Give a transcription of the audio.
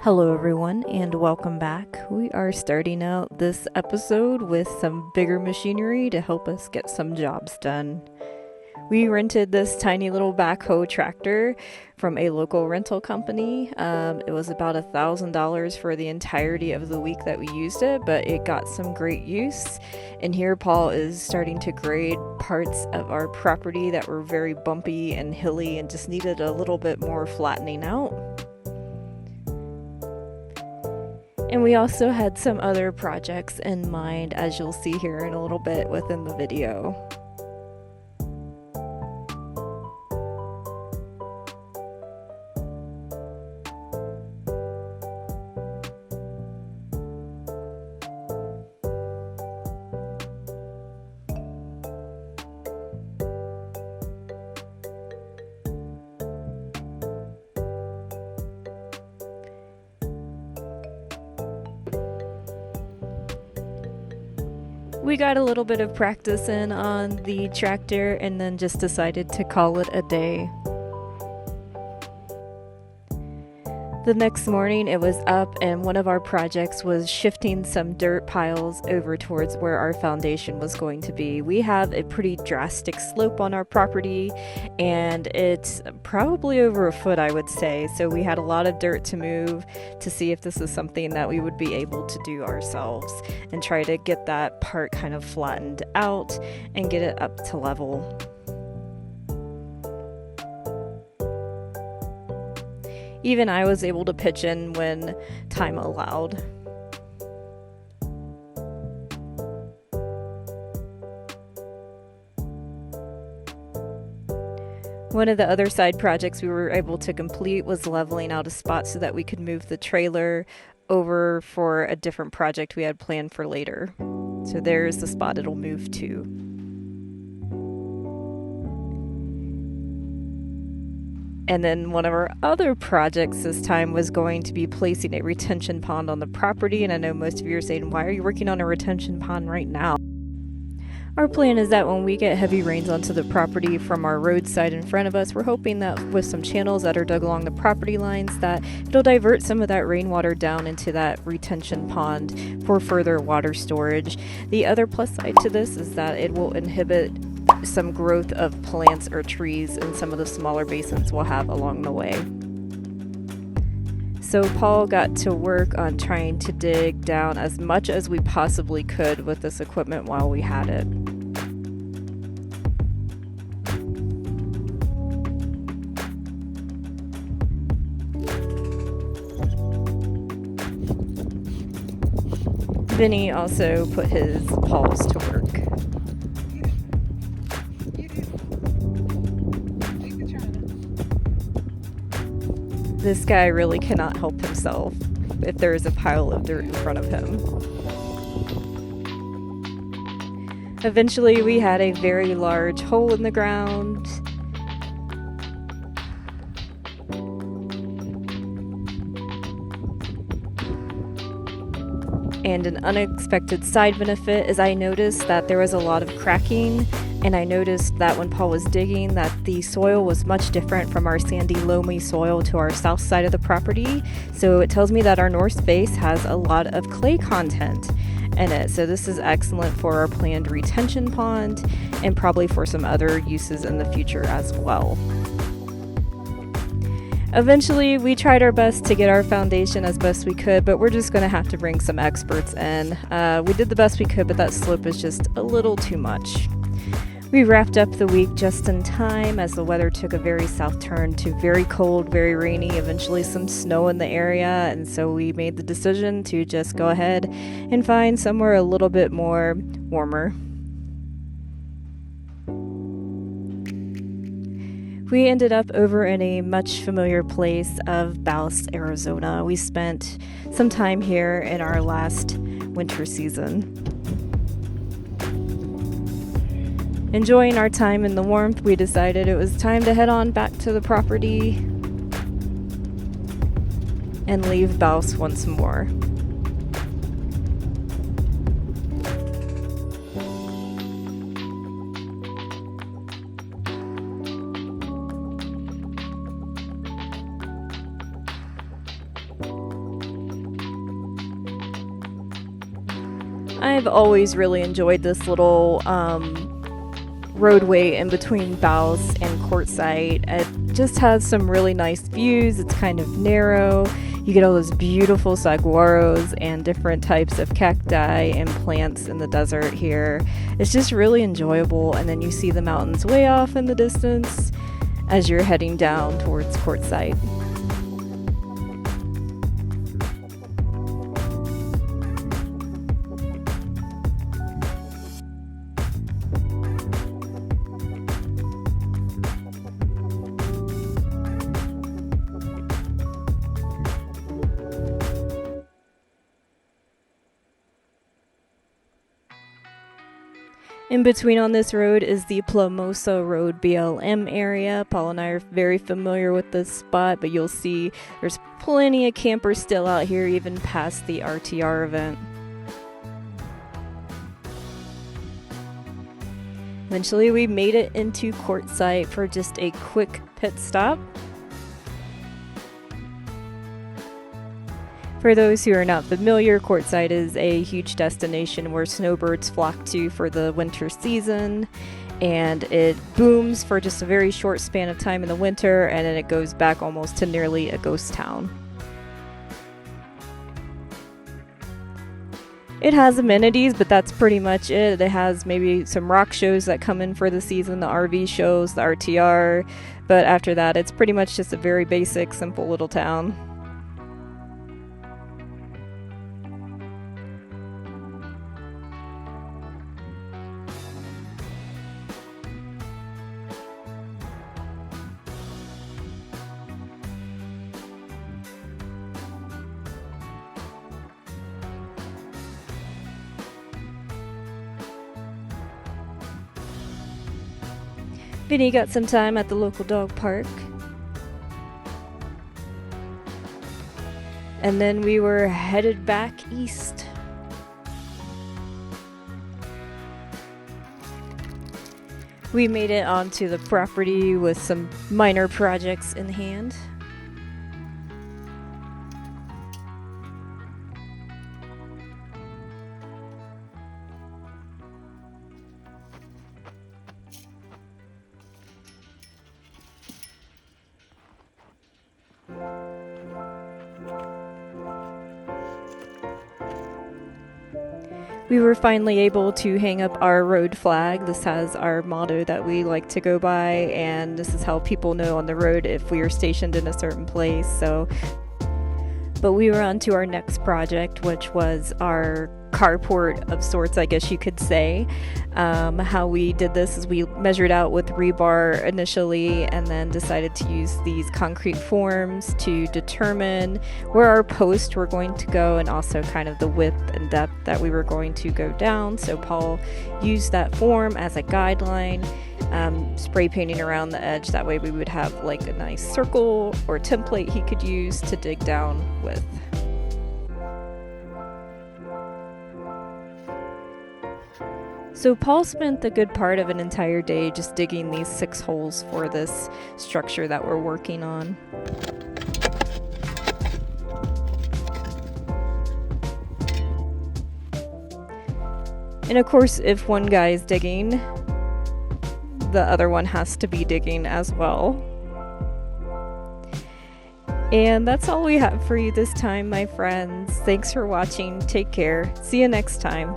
Hello, everyone, and welcome back. We are starting out this episode with some bigger machinery to help us get some jobs done. We rented this tiny little backhoe tractor from a local rental company. It was about $1,000 for the entirety of the week that we used it, but it got some great use. And here Paul is starting to grade parts of our property that were very bumpy and hilly and just needed a little bit more flattening out. And we also had some other projects in mind, as you'll see here in a little bit within the video. We got a little bit of practice in on the tractor and then just decided to call it a day. The next morning it was up and one of our projects was shifting some dirt piles over towards where our foundation was going to be. We have a pretty drastic slope on our property and it's probably over a foot, I would say. So we had a lot of dirt to move to see if this is something that we would be able to do ourselves and try to get that part kind of flattened out and get it up to level. Even I was able to pitch in when time allowed. One of the other side projects we were able to complete was leveling out a spot so that we could move the trailer over for a different project we had planned for later. So there's the spot it'll move to. And then one of our other projects this time was going to be placing a retention pond on the property. And I know most of you are saying, why are you working on a retention pond right now? Our plan is that when we get heavy rains onto the property from our roadside in front of us, we're hoping that with some channels that are dug along the property lines that it'll divert some of that rainwater down into that retention pond for further water storage. The other plus side to this is that it will inhibit some growth of plants or trees in some of the smaller basins we'll have along the way. So Paul got to work on trying to dig down as much as we possibly could with this equipment while we had it. Vinny also put his paws to work. This guy really cannot help himself if there is a pile of dirt in front of him. Eventually, we had a very large hole in the ground. And an unexpected side benefit is I noticed that there was a lot of cracking, and I noticed that when Paul was digging that the soil was much different from our sandy, loamy soil to our south side of the property. So it tells me that our north face has a lot of clay content in it. So this is excellent for our planned retention pond and probably for some other uses in the future as well. Eventually, we tried our best to get our foundation as best we could, but we're just going to have to bring some experts in. We did the best we could, but that slope is just a little too much. We wrapped up the week just in time as the weather took a very south turn to very cold, very rainy, eventually some snow in the area, and so we made the decision to just go ahead and find somewhere a little bit more warmer. We ended up over in a much familiar place of Ballast, Arizona. We spent some time here in our last winter season. Enjoying our time in the warmth, we decided it was time to head on back to the property and leave Ballast once more. I've always really enjoyed this little roadway in between Baus and Quartzsite. It just has some really nice views. It's kind of narrow. You get all those beautiful saguaros and different types of cacti and plants in the desert here. It's just really enjoyable, and then you see the mountains way off in the distance as you're heading down towards Quartzsite. In between on this road is the Plomosa Road BLM area. Paul and I are very familiar with this spot, but you'll see there's plenty of campers still out here even past the RTR event. Eventually we made it into Quartzsite for just a quick pit stop. For those who are not familiar, Quartzsite is a huge destination where snowbirds flock to for the winter season, and it booms for just a very short span of time in the winter, and then it goes back almost to nearly a ghost town. It has amenities, but that's pretty much it. It has maybe some rock shows that come in for the season, the RV shows, the RTR, but after that it's pretty much just a very basic, simple little town. Vinny got some time at the local dog park. And then we were headed back east. We made it onto the property with some minor projects in hand. We were finally able to hang up our road flag. This has our motto that we like to go by, and this is how people know on the road if we are stationed in a certain place. But we were on to our next project, which was our carport of sorts, I guess you could say. How we did this is we measured out with rebar initially and then decided to use these concrete forms to determine where our posts were going to go and also kind of the width and depth that we were going to go down. So Paul used that form as a guideline, spray painting around the edge. That way we would have like a nice circle or template he could use to dig down with. So Paul spent the good part of an entire day just digging these 6 holes for this structure that we're working on. And of course, if one guy is digging, the other one has to be digging as well. And that's all we have for you this time, my friends. Thanks for watching. Take care. See you next time.